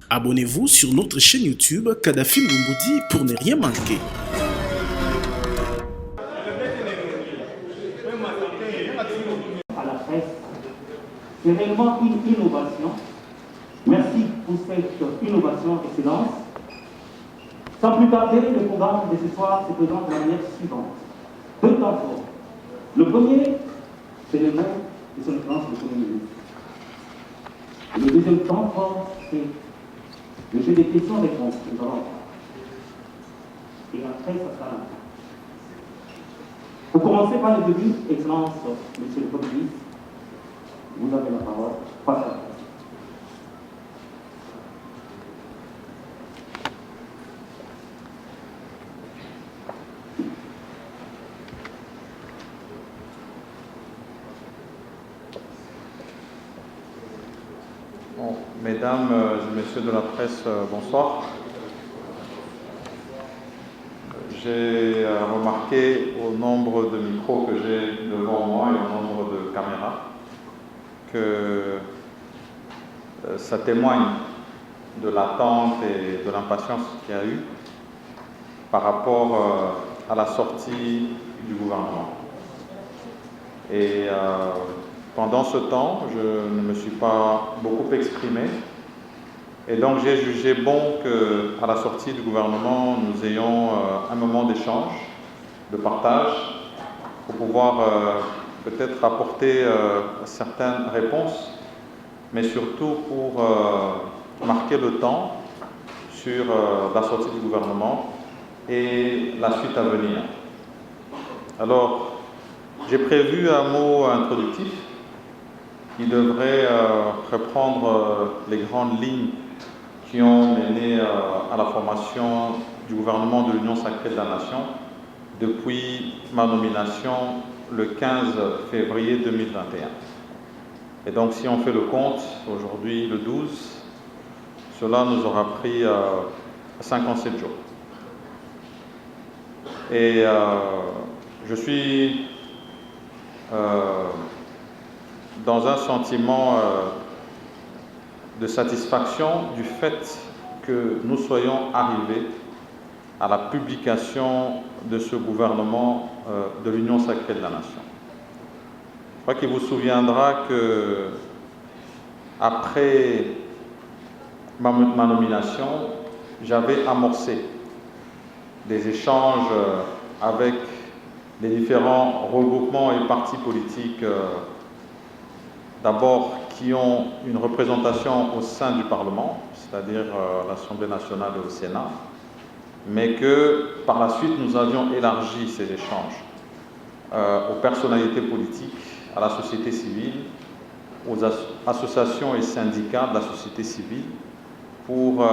Abonnez-vous sur notre chaîne YouTube Kadhafi Moumoudi pour ne rien manquer. À la presse, c'est réellement une innovation. Merci pour cette innovation, Excellence. Sans plus tarder, le programme de ce soir se présente de la manière suivante. Deux temps forts. Le premier, c'est le mot de son Excellence le Premier ministre. Le deuxième temps fort, c'est le jeu des questions-réponses que nous allons avoir. Et après, ça sera la fin. Pour commencer par le début, Excellence, Monsieur le Premier ministre, vous avez la parole. Face à la presse. Bon, mesdames et messieurs de la presse, bonsoir. J'ai remarqué au nombre de micros que j'ai devant moi et au nombre de caméras que ça témoigne de l'attente et de l'impatience qu'il y a eu par rapport à la sortie du gouvernement. Et pendant ce temps, je ne me suis pas beaucoup exprimé. Et donc j'ai jugé bon qu'à la sortie du gouvernement, nous ayons un moment d'échange, de partage, pour pouvoir peut-être apporter certaines réponses, mais surtout pour marquer le temps sur la sortie du gouvernement et la suite à venir. Alors, j'ai prévu un mot introductif qui devrait reprendre les grandes lignes qui ont mené à la formation du gouvernement de l'Union sacrée de la Nation depuis ma nomination le 15 février 2021. Et donc si on fait le compte, aujourd'hui le 12, cela nous aura pris 57 jours. Et je suis dans un sentiment de satisfaction du fait que nous soyons arrivés à la publication de ce gouvernement de l'Union sacrée de la Nation. Je crois qu'il vous souviendra que après ma nomination, j'avais amorcé des échanges avec les différents regroupements et partis politiques, d'abord qui ont une représentation au sein du Parlement, c'est-à-dire l'Assemblée nationale et au Sénat, mais que par la suite nous avions élargi ces échanges aux personnalités politiques, à la société civile, aux associations et syndicats de la société civile, pour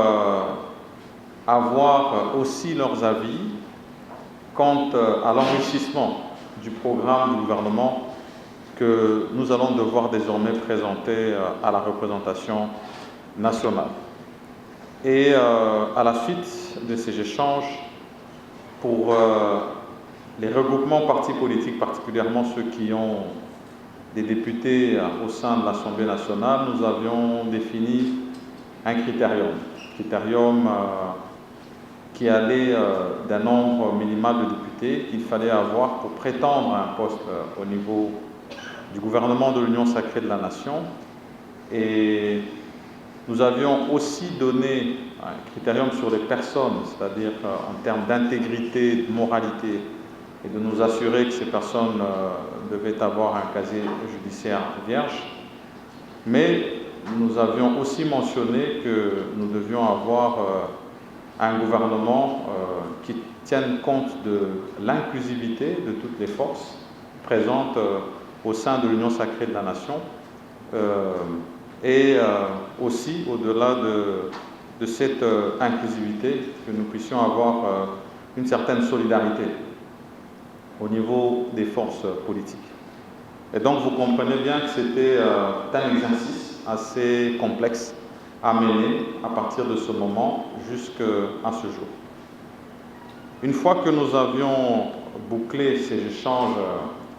avoir aussi leurs avis quant à l'enrichissement du programme du gouvernement que nous allons devoir désormais présenter à la représentation nationale. Et à la suite de ces échanges, pour les regroupements partis politiques, particulièrement ceux qui ont des députés au sein de l'Assemblée nationale, nous avions défini un critérium qui allait d'un nombre minimal de députés qu'il fallait avoir pour prétendre à un poste au niveau du gouvernement de l'Union sacrée de la Nation. Et nous avions aussi donné un critérium sur les personnes, c'est-à-dire en termes d'intégrité, de moralité, et de nous assurer que ces personnes devaient avoir un casier judiciaire vierge. Mais nous avions aussi mentionné que nous devions avoir un gouvernement qui tienne compte de l'inclusivité de toutes les forces présentes au sein de l'Union sacrée de la Nation et aussi au-delà de cette inclusivité, que nous puissions avoir une certaine solidarité au niveau des forces politiques. Et donc vous comprenez bien que c'était un exercice assez complexe à mener à partir de ce moment jusqu'à ce jour. Une fois que nous avions bouclé ces échanges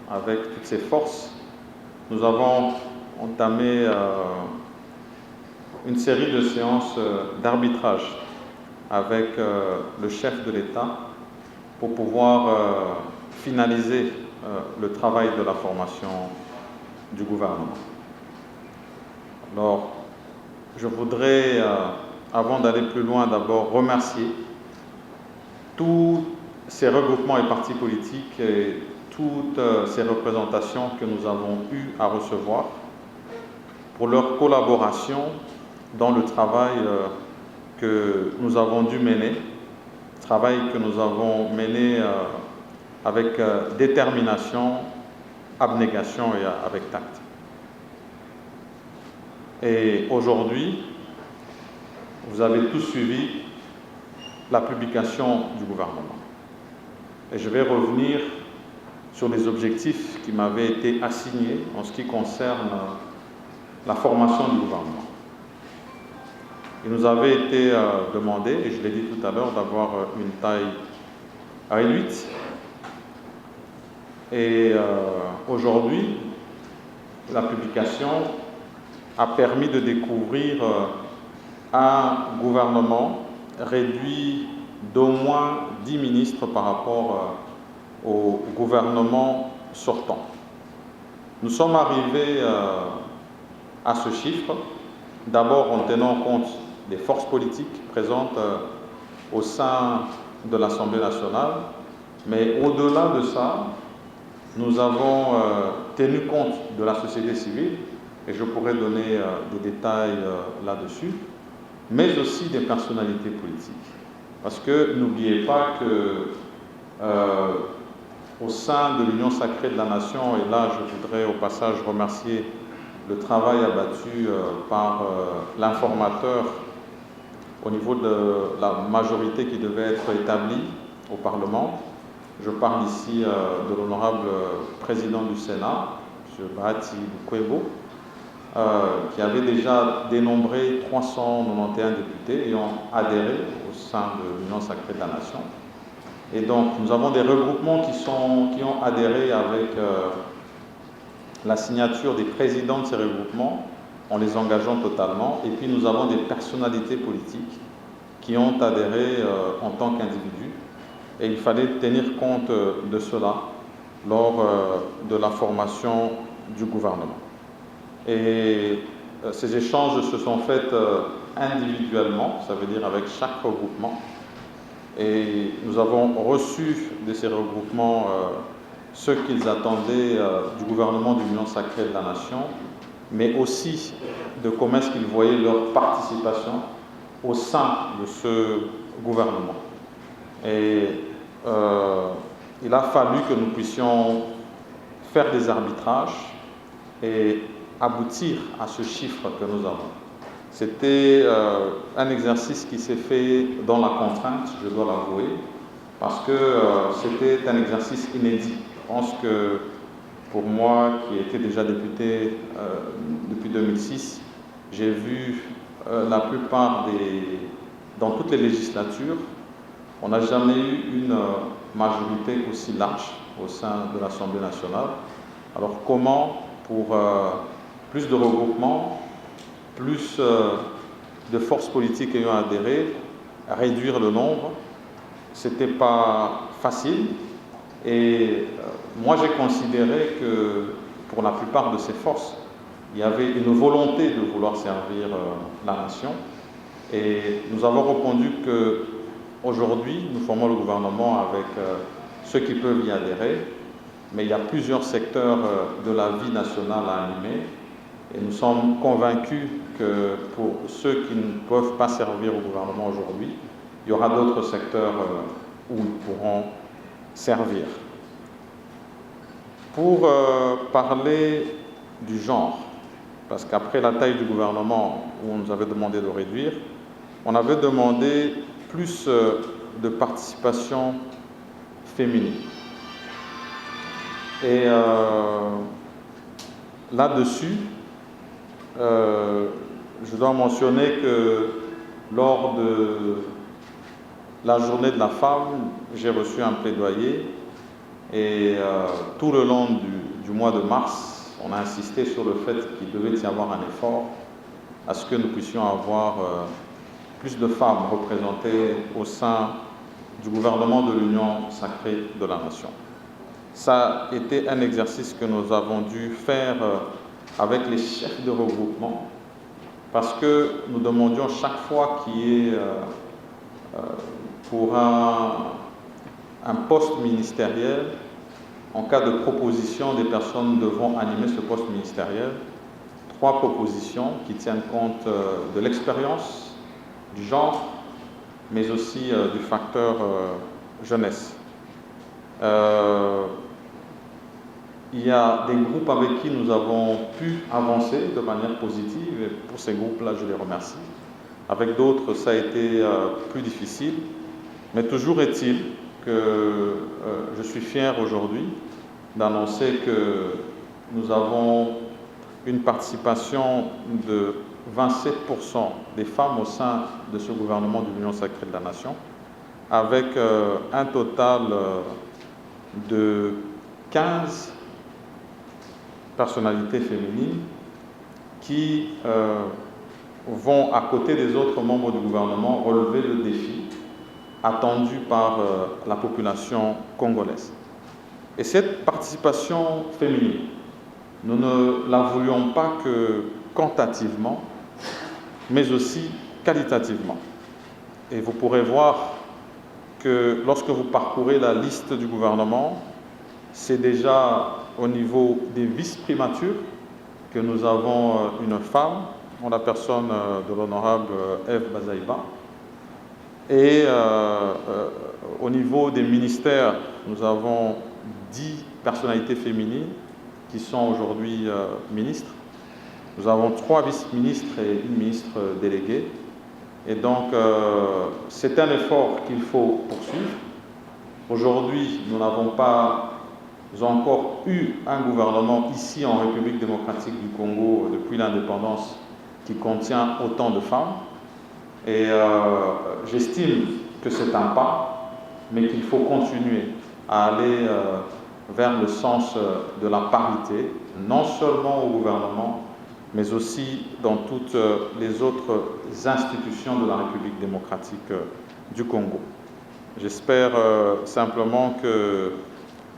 avec toutes ces forces, nous avons entamé une série de séances d'arbitrage avec le chef de l'État pour pouvoir finaliser le travail de la formation du gouvernement. Alors, je voudrais, avant d'aller plus loin, d'abord remercier tous ces regroupements et partis politiques et toutes ces représentations que nous avons eu à recevoir pour leur collaboration dans le travail que nous avons dû mener, travail que nous avons mené avec détermination, abnégation et avec tact. Et aujourd'hui, vous avez tous suivi la publication du gouvernement. Et je vais revenir sur les objectifs qui m'avaient été assignés en ce qui concerne la formation du gouvernement. Il nous avait été demandé, et je l'ai dit tout à l'heure, d'avoir une taille réduite. Et aujourd'hui, la publication a permis de découvrir un gouvernement réduit d'au moins 10 ministres par rapport au gouvernement sortant. Nous sommes arrivés à ce chiffre, d'abord en tenant compte des forces politiques présentes au sein de l'Assemblée nationale, mais au-delà de ça, nous avons tenu compte de la société civile, et je pourrais donner des détails là-dessus, mais aussi des personnalités politiques. Parce que n'oubliez pas que au sein de l'Union sacrée de la Nation, et là je voudrais au passage remercier le travail abattu par l'informateur au niveau de la majorité qui devait être établie au Parlement. Je parle ici de l'honorable président du Sénat, M. Bahati Lukwebo, qui avait déjà dénombré 391 députés ayant adhéré au sein de l'Union sacrée de la Nation. Et donc, nous avons des regroupements qui ont adhéré avec la signature des présidents de ces regroupements, en les engageant totalement. Et puis, nous avons des personnalités politiques qui ont adhéré en tant qu'individus. Et il fallait tenir compte de cela lors de la formation du gouvernement. Et ces échanges se sont faits individuellement, ça veut dire avec chaque regroupement. Et nous avons reçu de ces regroupements ce qu'ils attendaient du gouvernement de l'Union sacrée de la Nation, mais aussi de comment est-ce qu'ils voyaient leur participation au sein de ce gouvernement. Et il a fallu que nous puissions faire des arbitrages et aboutir à ce chiffre que nous avons. C'était un exercice qui s'est fait dans la contrainte, je dois l'avouer, parce que c'était un exercice inédit. Je pense que pour moi, qui étais déjà député depuis 2006, j'ai vu la plupart dans toutes les législatures, on n'a jamais eu une majorité aussi large au sein de l'Assemblée nationale. Alors comment, pour plus de regroupements, plus de forces politiques ayant adhéré, réduire le nombre, ce n'était pas facile. Et moi, j'ai considéré que pour la plupart de ces forces, il y avait une volonté de vouloir servir la nation. Et nous avons répondu qu'aujourd'hui, nous formons le gouvernement avec ceux qui peuvent y adhérer, mais il y a plusieurs secteurs de la vie nationale à animer. Et nous sommes convaincus que pour ceux qui ne peuvent pas servir au gouvernement aujourd'hui, il y aura d'autres secteurs où ils pourront servir. Pour parler du genre, parce qu'après la taille du gouvernement où on nous avait demandé de réduire, on avait demandé plus de participation féminine. Et là-dessus, je dois mentionner que lors de la journée de la femme, j'ai reçu un plaidoyer et tout le long du mois de mars, on a insisté sur le fait qu'il devait y avoir un effort à ce que nous puissions avoir plus de femmes représentées au sein du gouvernement de l'Union sacrée de la Nation. Ça a été un exercice que nous avons dû faire avec les chefs de regroupement, parce que nous demandions chaque fois qu'il y ait pour un poste ministériel, en cas de proposition, des personnes devront animer ce poste ministériel, 3 propositions qui tiennent compte de l'expérience, du genre, mais aussi du facteur jeunesse. Il y a des groupes avec qui nous avons pu avancer de manière positive, et pour ces groupes-là, je les remercie. Avec d'autres, ça a été plus difficile, mais toujours est-il que je suis fier aujourd'hui d'annoncer que nous avons une participation de 27% des femmes au sein de ce gouvernement de l'Union sacrée de la Nation, avec un total de 15 personnalités féminines qui vont, à côté des autres membres du gouvernement, relever le défi attendu par la population congolaise. Et cette participation féminine, nous ne la voulions pas que quantitativement, mais aussi qualitativement. Et vous pourrez voir que lorsque vous parcourez la liste du gouvernement, c'est déjà au niveau des vice-primatures que nous avons une femme, en la personne de l'honorable Ève Bazaïba. Et au niveau des ministères, nous avons 10 personnalités féminines qui sont aujourd'hui ministres. Nous avons 3 vice-ministres et une ministre déléguée. Et donc, c'est un effort qu'il faut poursuivre. Aujourd'hui, nous n'avons pas encore eu un gouvernement ici en République démocratique du Congo depuis l'indépendance qui contient autant de femmes. Et j'estime que c'est un pas, mais qu'il faut continuer à aller vers le sens de la parité, non seulement au gouvernement, mais aussi dans toutes les autres institutions de la République démocratique du Congo. J'espère simplement que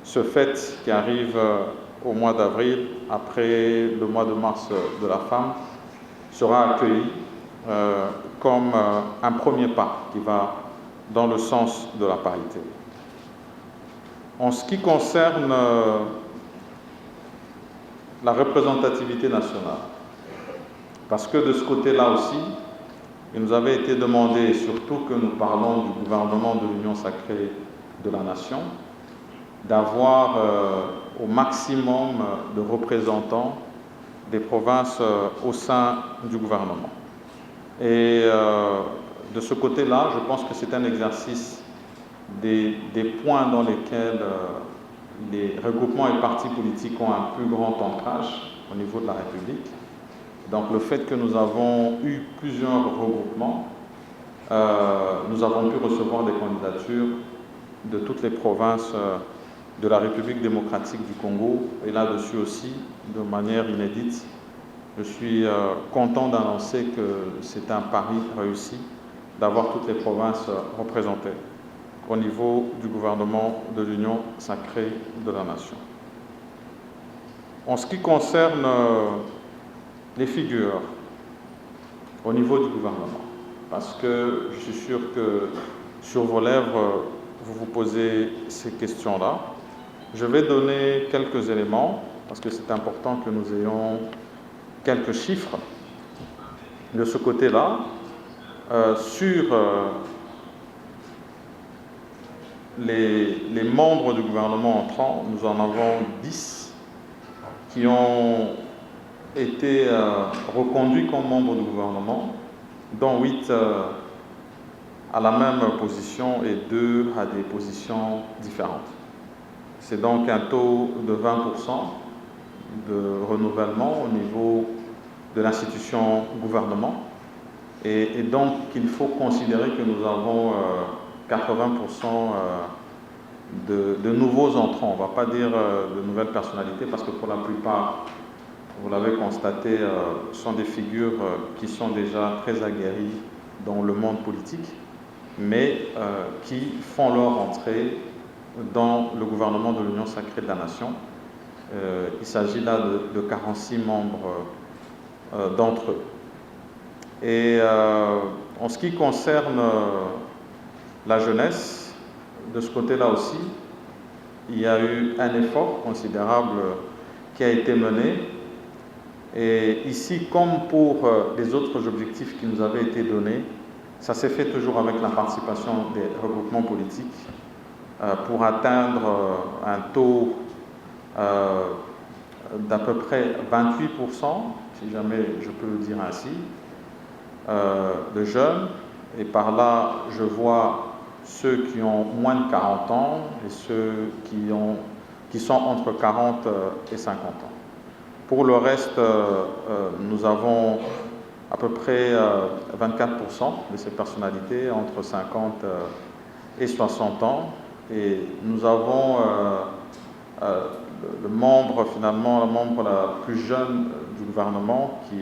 ce fait qui arrive au mois d'avril, après le mois de mars de la femme, sera accueilli comme un premier pas qui va dans le sens de la parité. En ce qui concerne la représentativité nationale, parce que de ce côté-là aussi, il nous avait été demandé, surtout que nous parlons du gouvernement de l'Union sacrée de la Nation, d'avoir au maximum de représentants des provinces au sein du gouvernement. Et de ce côté-là, je pense que c'est un exercice des points dans lesquels les regroupements et partis politiques ont un plus grand ancrage au niveau de la République. Donc le fait que nous avons eu plusieurs regroupements, nous avons pu recevoir des candidatures de toutes les provinces de la République démocratique du Congo. Et là-dessus aussi, de manière inédite, je suis content d'annoncer que c'est un pari réussi d'avoir toutes les provinces représentées au niveau du gouvernement de l'Union sacrée de la Nation. En ce qui concerne les figures au niveau du gouvernement, parce que je suis sûr que sur vos lèvres, vous vous posez ces questions-là. Je vais donner quelques éléments, parce que c'est important que nous ayons quelques chiffres de ce côté-là. Sur les membres du gouvernement entrants, nous en avons 10 qui ont été reconduits comme membres du gouvernement, dont 8 à la même position et 2 à des positions différentes. C'est donc un taux de 20% de renouvellement au niveau de l'institution gouvernement. Et donc, il faut considérer que nous avons 80% de nouveaux entrants. On ne va pas dire de nouvelles personnalités parce que pour la plupart, vous l'avez constaté, sont des figures qui sont déjà très aguerries dans le monde politique, mais qui font leur entrée dans le gouvernement de l'Union sacrée de la Nation. Il s'agit là de 46 membres d'entre eux. Et en ce qui concerne la jeunesse, de ce côté-là aussi, il y a eu un effort considérable qui a été mené. Et ici, comme pour les autres objectifs qui nous avaient été donnés, ça s'est fait toujours avec la participation des regroupements politiques pour atteindre un taux d'à peu près 28%, si jamais je peux le dire ainsi, de jeunes. Et par là, je vois ceux qui ont moins de 40 ans et ceux qui sont entre 40 et 50 ans. Pour le reste, nous avons à peu près 24% de ces personnalités entre 50 et 60 ans. Et nous avons le membre, finalement, la membre la plus jeune du gouvernement qui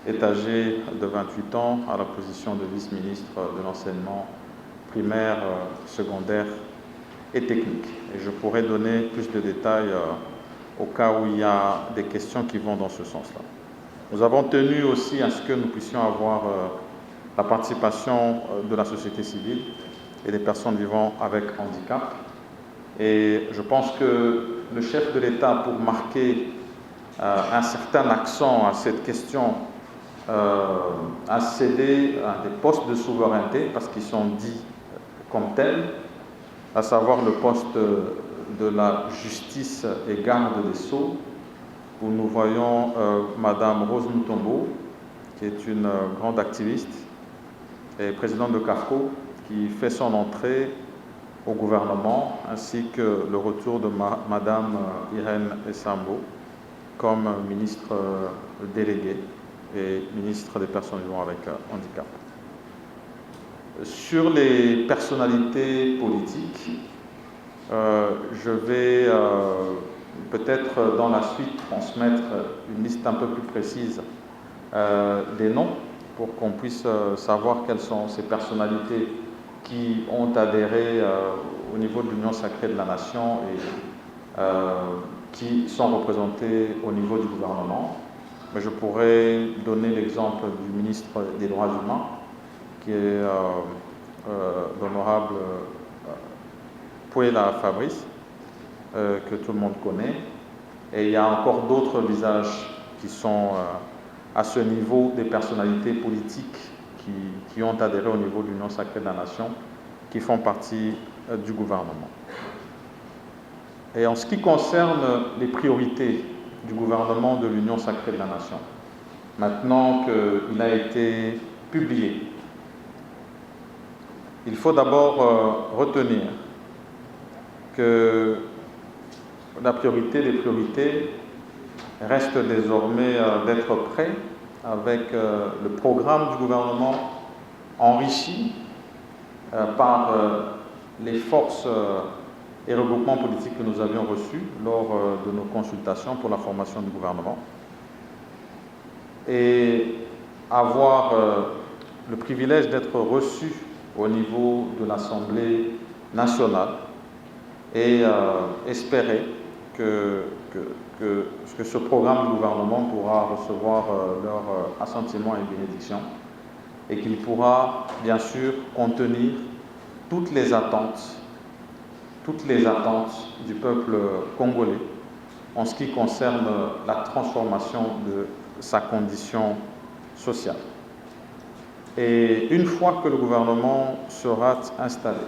est âgé de 28 ans à la position de vice-ministre de l'enseignement primaire, secondaire et technique. Et je pourrais donner plus de détails au cas où il y a des questions qui vont dans ce sens-là. Nous avons tenu aussi à ce que nous puissions avoir la participation de la société civile et des personnes vivant avec handicap. Et je pense que le chef de l'État, pour marquer un certain accent à cette question, a cédé à des postes de souveraineté, parce qu'ils sont dits comme tels, à savoir le poste de la justice et garde des Sceaux, où nous voyons Madame Rose Mutombo, qui est une grande activiste et présidente de CAFCO, qui fait son entrée au gouvernement, ainsi que le retour de Madame Irène Essambo comme ministre déléguée et ministre des personnes vivant avec handicap. Sur les personnalités politiques, je vais peut-être dans la suite transmettre une liste un peu plus précise des noms pour qu'on puisse savoir quelles sont ces personnalités qui ont adhéré au niveau de l'Union sacrée de la Nation et qui sont représentées au niveau du gouvernement. Mais je pourrais donner l'exemple du ministre des Droits humains, qui est l'honorable Pouela Fabrice, que tout le monde connaît. Et il y a encore d'autres visages qui sont à ce niveau des personnalités politiques qui ont adhéré au niveau de l'Union sacrée de la Nation, qui font partie du gouvernement. Et en ce qui concerne les priorités du gouvernement de l'Union sacrée de la Nation, maintenant qu'il a été publié, il faut d'abord retenir que la priorité des priorités reste désormais d'être prêt avec le programme du gouvernement enrichi par les forces et regroupements politiques que nous avions reçus lors de nos consultations pour la formation du gouvernement, et avoir le privilège d'être reçu au niveau de l'Assemblée nationale et espérer que ce programme du gouvernement pourra recevoir leur assentiment et bénédiction, et qu'il pourra bien sûr contenir toutes les attentes du peuple congolais en ce qui concerne la transformation de sa condition sociale. Et une fois que le gouvernement sera installé,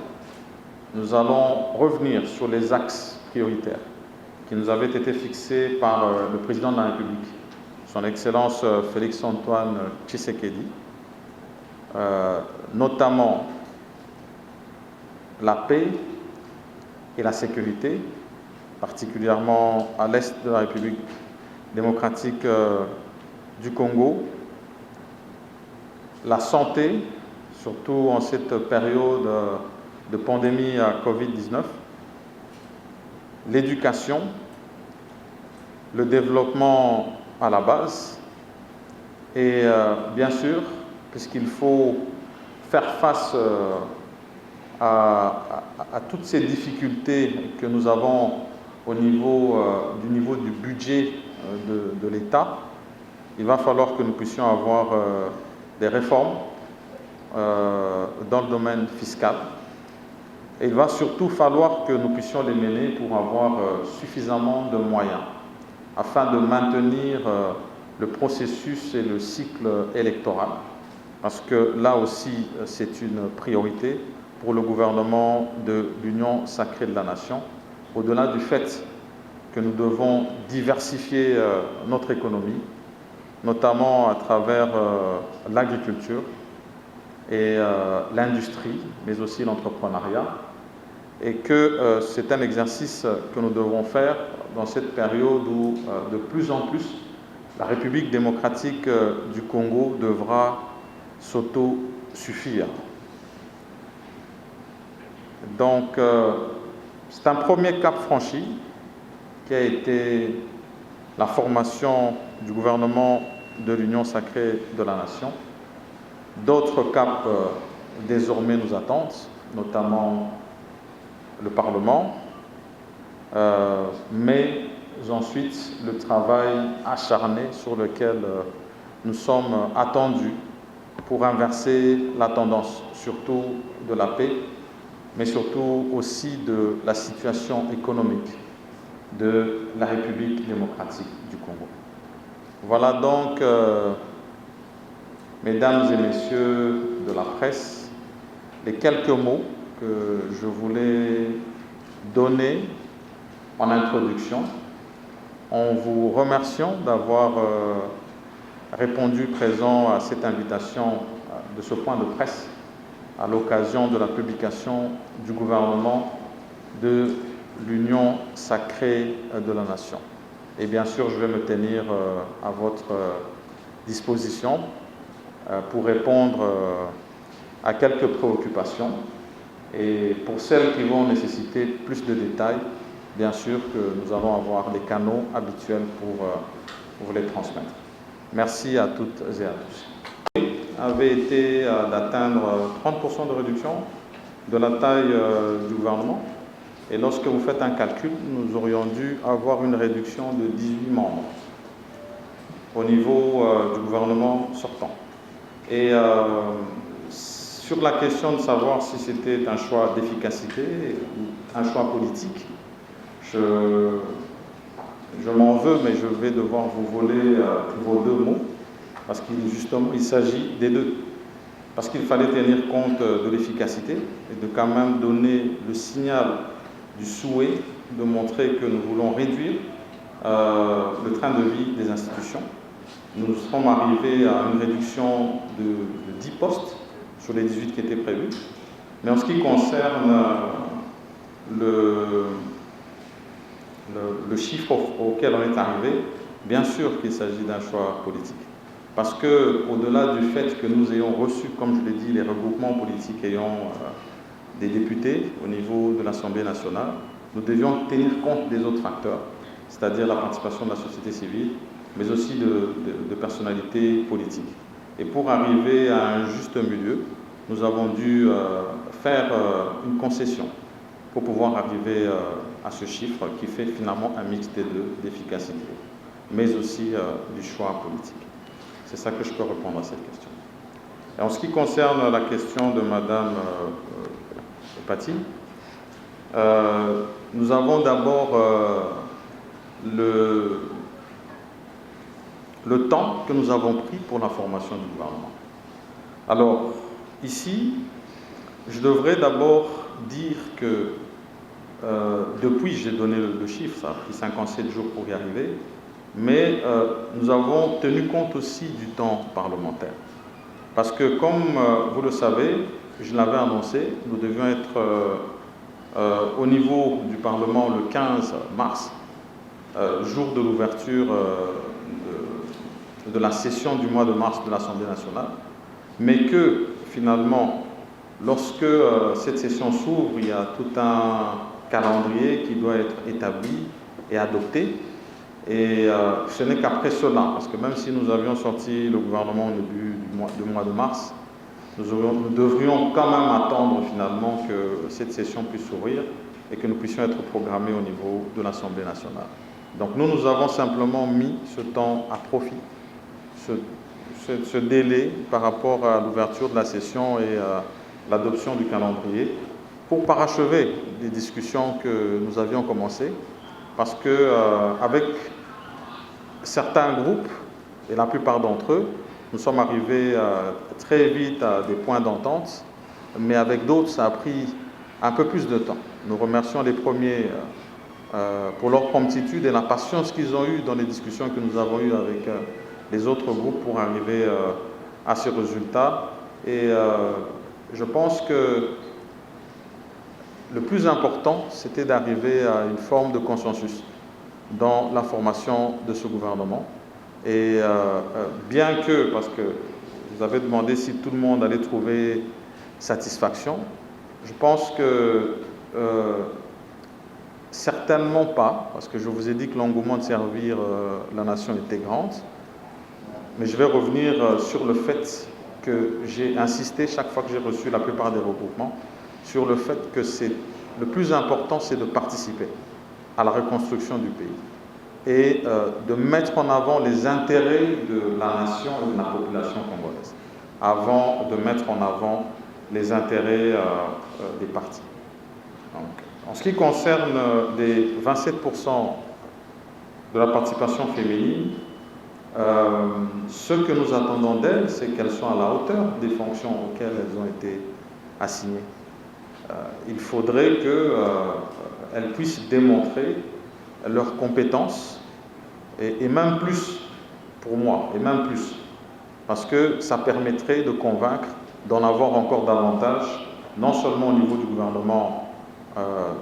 nous allons revenir sur les axes prioritaires qui nous avaient été fixés par le président de la République, son Excellence Félix-Antoine Tshisekedi, notamment la paix et la sécurité, particulièrement à l'est de la République démocratique du Congo, la santé, surtout en cette période de pandémie à Covid-19, l'éducation, le développement à la base. Et bien sûr, puisqu'il faut faire face à toutes ces difficultés que nous avons au niveau du budget de l'État, il va falloir que nous puissions avoir des réformes dans le domaine fiscal. Et il va surtout falloir que nous puissions les mener pour avoir suffisamment de moyens afin de maintenir le processus et le cycle électoral. Parce que là aussi, c'est une priorité pour le gouvernement de l'Union sacrée de la Nation, au-delà du fait que nous devons diversifier notre économie, notamment à travers l'agriculture et l'industrie, mais aussi l'entrepreneuriat, et que c'est un exercice que nous devons faire dans cette période où de plus en plus la République démocratique du Congo devra s'auto-suffire. Donc, c'est un premier cap franchi qui a été la formation du gouvernement de l'Union sacrée de la Nation. D'autres caps désormais nous attendent, notamment le Parlement, mais ensuite le travail acharné sur lequel nous sommes attendus pour inverser la tendance, surtout de la paix, mais surtout aussi de la situation économique de la République démocratique du Congo. Voilà donc, mesdames et messieurs de la presse, les quelques mots que je voulais donner en introduction, en vous remerciant d'avoir répondu présent à cette invitation de ce point de presse à l'occasion de la publication du gouvernement de l'Union sacrée de la Nation. Et bien sûr, je vais me tenir à votre disposition pour répondre à quelques préoccupations. Et pour celles qui vont nécessiter plus de détails, bien sûr que nous allons avoir les canaux habituels pour vous les transmettre. Merci à toutes et à tous. Avait été d'atteindre 30% de réduction de la taille du gouvernement. Et lorsque vous faites un calcul, nous aurions dû avoir une réduction de 18 membres au niveau du gouvernement sortant. Et sur la question de savoir si c'était un choix d'efficacité ou un choix politique, je m'en veux, mais je vais devoir vous voler vos deux mots, parce qu'il justement il s'agit des deux. Parce qu'il fallait tenir compte de l'efficacité et de quand même donner le signal du souhait de montrer que nous voulons réduire le train de vie des institutions. Nous sommes arrivés à une réduction de 10 postes sur les 18 qui étaient prévus. Mais en ce qui concerne le chiffre auquel on est arrivé, bien sûr qu'il s'agit d'un choix politique. Parce qu'au-delà du fait que nous ayons reçu, comme je l'ai dit, les regroupements politiques ayant des députés au niveau de l'Assemblée nationale, nous devions tenir compte des autres facteurs, c'est-à-dire la participation de la société civile, mais aussi de personnalités politiques. Et pour arriver à un juste milieu, nous avons dû faire une concession pour pouvoir arriver à ce chiffre qui fait finalement un mix des deux, d'efficacité, mais aussi du choix politique. C'est ça que je peux répondre à cette question. Et en ce qui concerne la question de Madame Paty, nous avons d'abord le temps que nous avons pris pour la formation du gouvernement. Alors, ici, je devrais d'abord dire que depuis, j'ai donné le chiffre, ça a pris 57 jours pour y arriver, mais nous avons tenu compte aussi du temps parlementaire. Parce que, comme vous le savez, je l'avais annoncé, nous devions être au niveau du Parlement le 15 mars, jour de l'ouverture de la session du mois de mars de l'Assemblée nationale, mais que finalement, lorsque cette session s'ouvre, il y a tout un calendrier qui doit être établi et adopté. Et ce n'est qu'après cela, parce que même si nous avions sorti le gouvernement au début du mois de mars, nous devrions quand même attendre finalement que cette session puisse s'ouvrir et que nous puissions être programmés au niveau de l'Assemblée nationale. Donc nous avons simplement mis ce temps à profit, ce délai par rapport à l'ouverture de la session et à l'adoption du calendrier pour parachever les discussions que nous avions commencées, parce que avec certains groupes, et la plupart d'entre eux, nous sommes arrivés très vite à des points d'entente, mais avec d'autres, ça a pris un peu plus de temps. Nous remercions les premiers pour leur promptitude et la patience qu'ils ont eue dans les discussions que nous avons eues avec les autres groupes pour arriver à ce résultat. Et je pense que le plus important, c'était d'arriver à une forme de consensus dans la formation de ce gouvernement. Et bien que, parce que vous avez demandé si tout le monde allait trouver satisfaction, je pense que certainement pas, parce que je vous ai dit que l'engouement de servir la nation était grand, mais je vais revenir sur le fait que j'ai insisté chaque fois que j'ai reçu la plupart des regroupements, sur le fait que le plus important, c'est de participer à la reconstruction du pays et de mettre en avant les intérêts de la nation et de la population congolaise, avant de mettre en avant les intérêts des partis. Donc, en ce qui concerne les 27% de la participation féminine, ce que nous attendons d'elles, c'est qu'elles soient à la hauteur des fonctions auxquelles elles ont été assignées. Il faudrait qu'elles puissent démontrer leurs compétences, et même plus pour moi, et même plus, parce que ça permettrait de convaincre d'en avoir encore davantage, non seulement au niveau du gouvernement,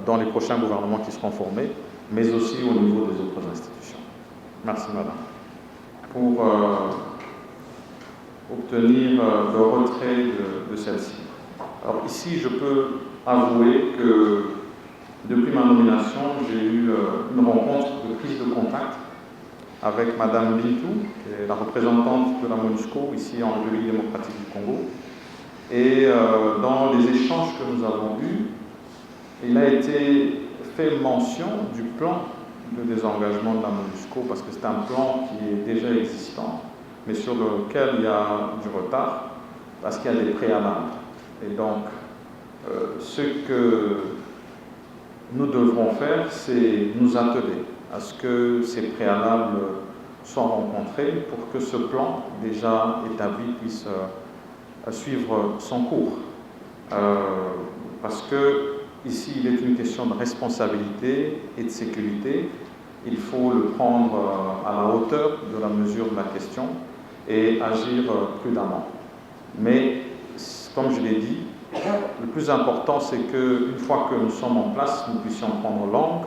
dans les prochains gouvernements qui seront formés, mais aussi au niveau des autres institutions. Merci madame. Pour obtenir le retrait de celle-ci. Alors ici, je peux avouer que depuis ma nomination, j'ai eu une rencontre de prise de contact avec Madame Bintou, qui est la représentante de la MONUSCO ici en République démocratique du Congo. Et dans les échanges que nous avons eus, il a été fait mention du plan de désengagement de la MONUSCO, parce que c'est un plan qui est déjà existant, mais sur lequel il y a du retard, parce qu'il y a des préalables. Et donc, ce que nous devrons faire, c'est nous atteler à ce que ces préalables soient rencontrés pour que ce plan déjà établi puisse suivre son cours. Parce que ici, il est une question de responsabilité et de sécurité. Il faut le prendre à la hauteur de la mesure de la question et agir prudemment. Mais, comme je l'ai dit, le plus important, c'est qu'une fois que nous sommes en place, nous puissions prendre langue,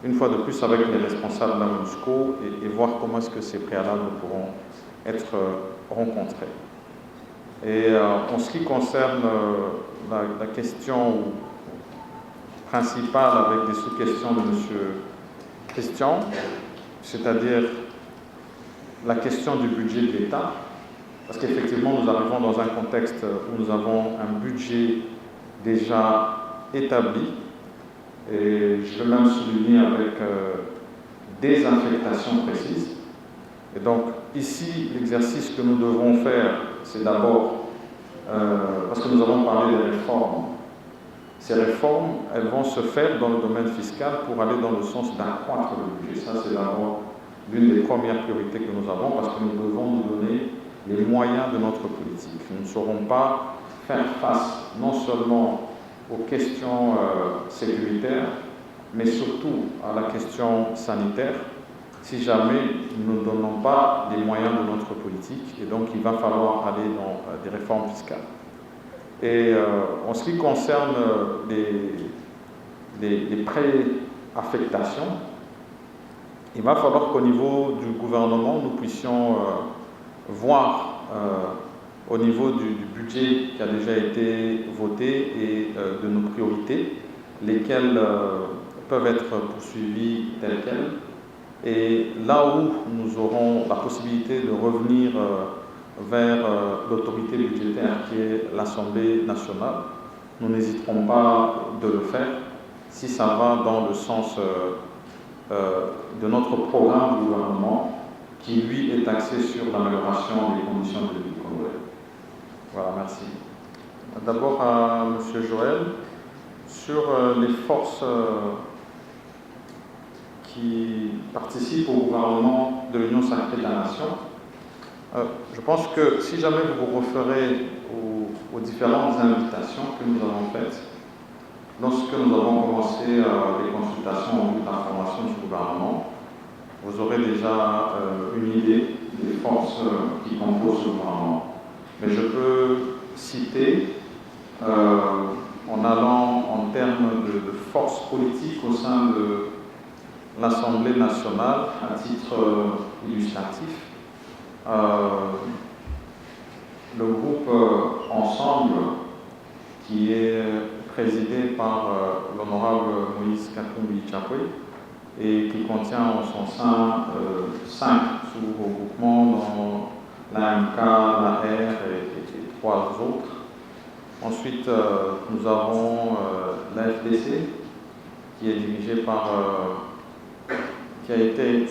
une fois de plus avec les responsables de la MONUSCO et voir comment est-ce que ces préalables pourront être rencontrés. Et en ce qui concerne la question principale avec des sous-questions de M. Christian, c'est-à-dire la question du budget de l'État, parce qu'effectivement nous arrivons dans un contexte où nous avons un budget déjà établi, et je vais même souligner avec des affectations précises. Et donc ici, l'exercice que nous devrons faire, c'est d'abord, parce que nous avons parlé des réformes, ces réformes, elles vont se faire dans le domaine fiscal pour aller dans le sens d'accroître le budget. Ça, c'est d'abord l'une des premières priorités que nous avons, parce que nous devons nous donner les moyens de notre politique. Nous ne saurons pas faire face non seulement aux questions sécuritaires, mais surtout à la question sanitaire, si jamais nous ne donnons pas les moyens de notre politique. Et donc, il va falloir aller dans des réformes fiscales. Et en ce qui concerne les préaffectations, il va falloir qu'au niveau du gouvernement, nous puissions voir au niveau du budget qui a déjà été voté et de nos priorités, lesquelles peuvent être poursuivies telles quelles Et là où nous aurons la possibilité de revenir vers l'autorité budgétaire qui est l'Assemblée nationale, nous n'hésiterons pas de le faire si ça va dans le sens de notre programme du gouvernement qui, lui, est axé sur l'amélioration des conditions de vie congolais. Voilà, merci. D'abord à M. Joël, sur les forces qui participent au gouvernement de l'Union sacrée de la Nation. Je pense que si jamais vous vous referez aux différentes invitations que nous avons faites, lorsque nous avons commencé les consultations en vue de la formation du gouvernement, vous aurez déjà une idée des forces qui composent le gouvernement. Mais je peux citer, en allant en termes de force politique au sein de l'Assemblée nationale, à titre illustratif, le groupe Ensemble, qui est présidé par l'honorable Moïse Katumbi Tchapoué et qui contient en son sein 5 sous-regroupements dans l'AMK, l'AR et 3 autres. Ensuite, nous avons la FDC, qui est dirigée par, qui a été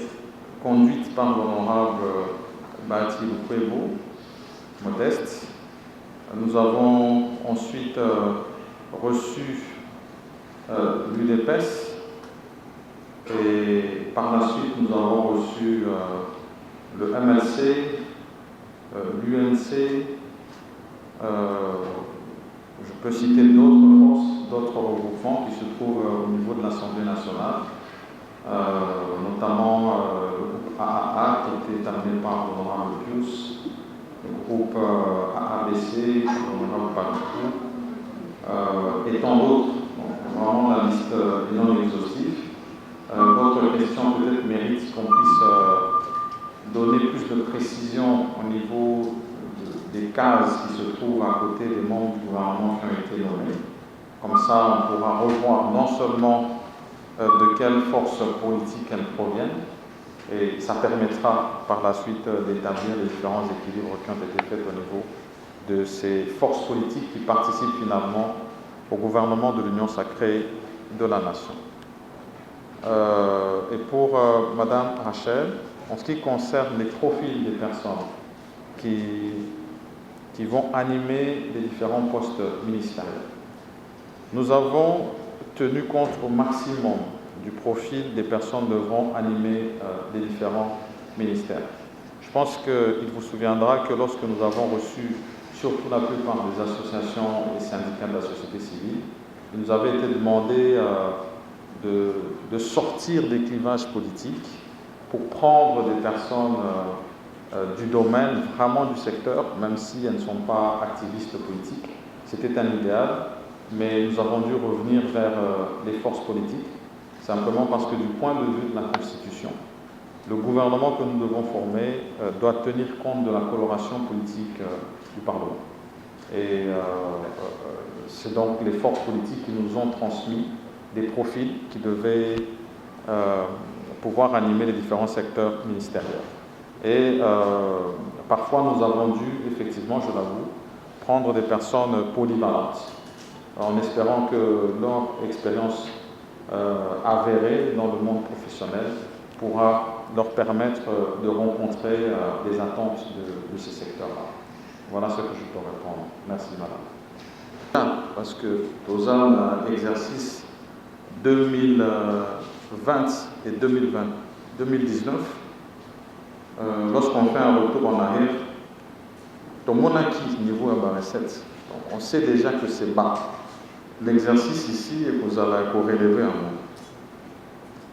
conduite par l'honorable Bati Lukwebo, Modeste. Nous avons ensuite reçu l'UDPS et par la suite nous avons reçu le MLC, l'UNC, je peux citer d'autres forces, d'autres regroupements qui se trouvent au niveau de l'Assemblée nationale, notamment le groupe AAA qui était amené par l'honorable Pius, le groupe AABC, l'honorable Paluku, et tant d'autres. Vraiment, la liste est non exhaustive. Votre question peut-être mérite qu'on puisse donner plus de précision au niveau des cases qui se trouvent à côté des membres du gouvernement qui ont été nommés. Comme ça, on pourra revoir non seulement de quelles forces politiques elles proviennent, et ça permettra par la suite d'établir les différents équilibres qui ont été faits au niveau de ces forces politiques qui participent finalement au gouvernement de l'Union sacrée de la Nation. Et pour Madame Rachel, en ce qui concerne les profils des personnes qui vont animer les différents postes ministériels, nous avons tenu compte au maximum du profil des personnes devront animer les différents ministères. Je pense qu'il vous souviendra que lorsque nous avons reçu surtout la plupart des associations et syndicats de la société civile, il nous avait été demandé de sortir des clivages politiques pour prendre des personnes du domaine, vraiment du secteur, même si elles ne sont pas activistes politiques. C'était un idéal, mais nous avons dû revenir vers les forces politiques, simplement parce que du point de vue de la Constitution, le gouvernement que nous devons former doit tenir compte de la coloration politique du Parlement. Et c'est donc les forces politiques qui nous ont transmis des profils qui devaient pouvoir animer les différents secteurs ministériels. Et parfois, nous avons dû, effectivement, je l'avoue, prendre des personnes polyvalentes, en espérant que leur expérience avérée dans le monde professionnel pourra leur permettre de rencontrer les attentes de ces secteurs-là. Voilà ce que je peux répondre. Merci, madame. Parce que dans l'exercice 2020 et 2019, lorsqu'on fait un retour en arrière, dans mon acquis niveau à la recette, on sait déjà que c'est bas. L'exercice ici est que vous allez corréler un mot.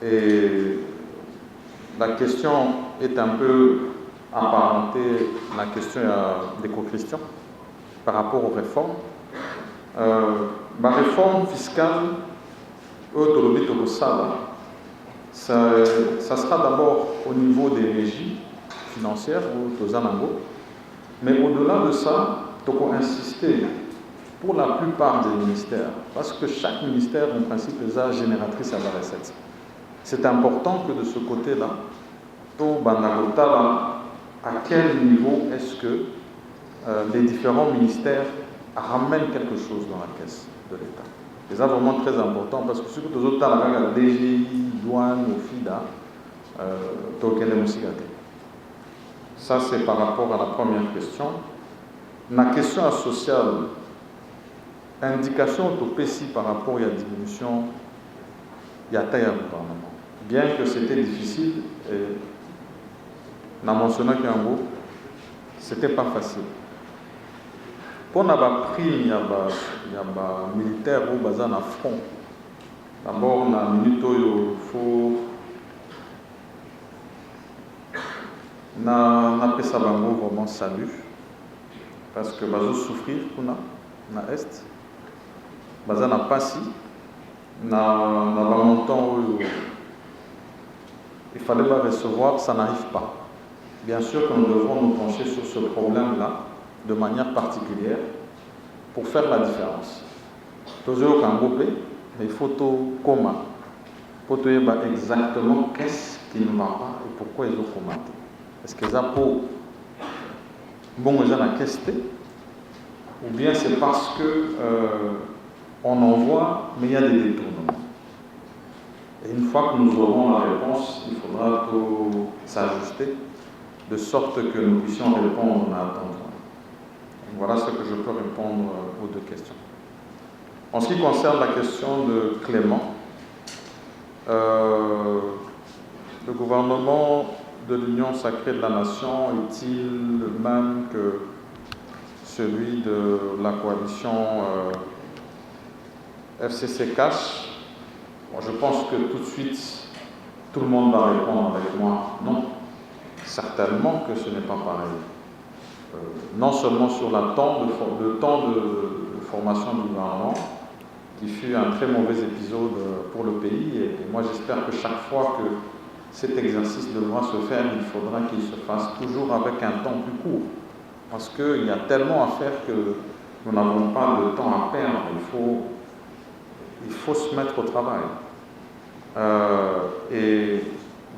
Et la question est un peu apparentée à la question d'éco-Christian par rapport aux réformes. Ma réforme fiscale, ça sera d'abord au niveau des régies financières ou Tozanango, mais au-delà de ça, il faut insister pour la plupart des ministères, parce que chaque ministère, en principe, est génératrice à la recette. C'est important que de ce côté-là, à quel niveau est-ce que les différents ministères ramènent quelque chose dans la caisse de l'État. C'est ça vraiment très important parce que ce que les autres la DGI, douane, ou FIDA, ça c'est par rapport à la première question. La question sociale, indication au PSI par rapport à la diminution, il y a taille à gouvernement. Bien que c'était difficile, on a mentionné qu'en gros, c'était pas facile. Pour avoir pris, il y a des militaires au bazar à front. D'abord, on a un minute où il faut. On a fait ça vraiment salut. Parce que bazo souffrir, on a est. Bazar n'a pas si. On a montant où il fallait pas recevoir, ça n'arrive pas. Bien sûr que nous devrons nous pencher sur ce problème-là de manière particulière pour faire la différence. Toujours qu'un groupe, mais il faut tout comment. Pour te dire exactement qu'est-ce qui ne va pas et pourquoi ils ont commenté. Est-ce qu'ils ont pour bon gens à quester ou bien c'est parce que on envoie mais il y a des détournements. Et une fois que nous aurons la réponse, il faudra tout s'ajuster de sorte que nous puissions répondre à attendre. Voilà ce que je peux répondre aux deux questions. En ce qui concerne la question de Clément, le gouvernement de l'Union sacrée de la Nation est-il le même que celui de la coalition FCC Cash? Bon, je pense que tout de suite, tout le monde va répondre avec moi non. Certainement que ce n'est pas pareil. Non seulement sur le temps de formation du gouvernement, qui fut un très mauvais épisode pour le pays, et moi j'espère que chaque fois que cet exercice devra se faire, il faudra qu'il se fasse toujours avec un temps plus court, parce qu'il y a tellement à faire que nous n'avons pas de temps à perdre, il faut se mettre au travail. Et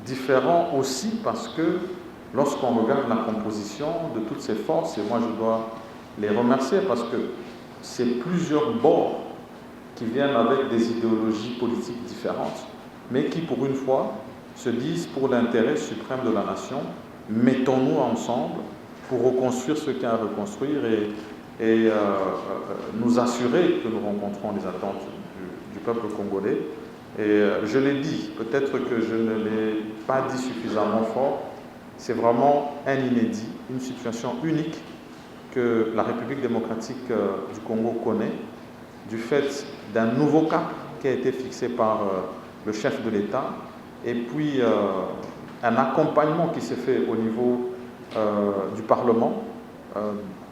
différent aussi parce que lorsqu'on regarde la composition de toutes ces forces, et moi je dois les remercier parce que c'est plusieurs bords qui viennent avec des idéologies politiques différentes, mais qui pour une fois se disent pour l'intérêt suprême de la nation, mettons-nous ensemble pour reconstruire ce qu'il y a à reconstruire et nous assurer que nous rencontrons les attentes du peuple congolais. Et je l'ai dit, peut-être que je ne l'ai pas dit suffisamment fort, c'est vraiment un inédit, une situation unique que la République démocratique du Congo connaît, du fait d'un nouveau cap qui a été fixé par le chef de l'État, et puis un accompagnement qui s'est fait au niveau du Parlement,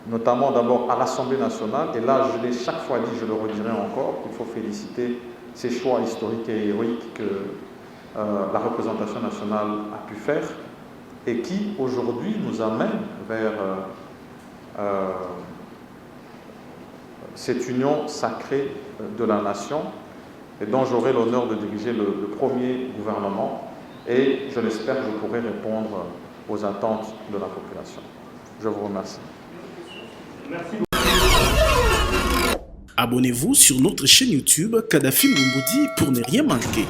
notamment d'abord à l'Assemblée nationale, et là je l'ai chaque fois dit, je le redirai encore, il faut féliciter ces choix historiques et héroïques que la représentation nationale a pu faire, et qui aujourd'hui nous amène vers cette union sacrée de la nation et dont j'aurai l'honneur de diriger le premier gouvernement et je l'espère que je pourrai répondre aux attentes de la population. Je vous remercie. Merci. Abonnez-vous sur notre chaîne YouTube Kadhafi Moumoudi pour ne rien manquer.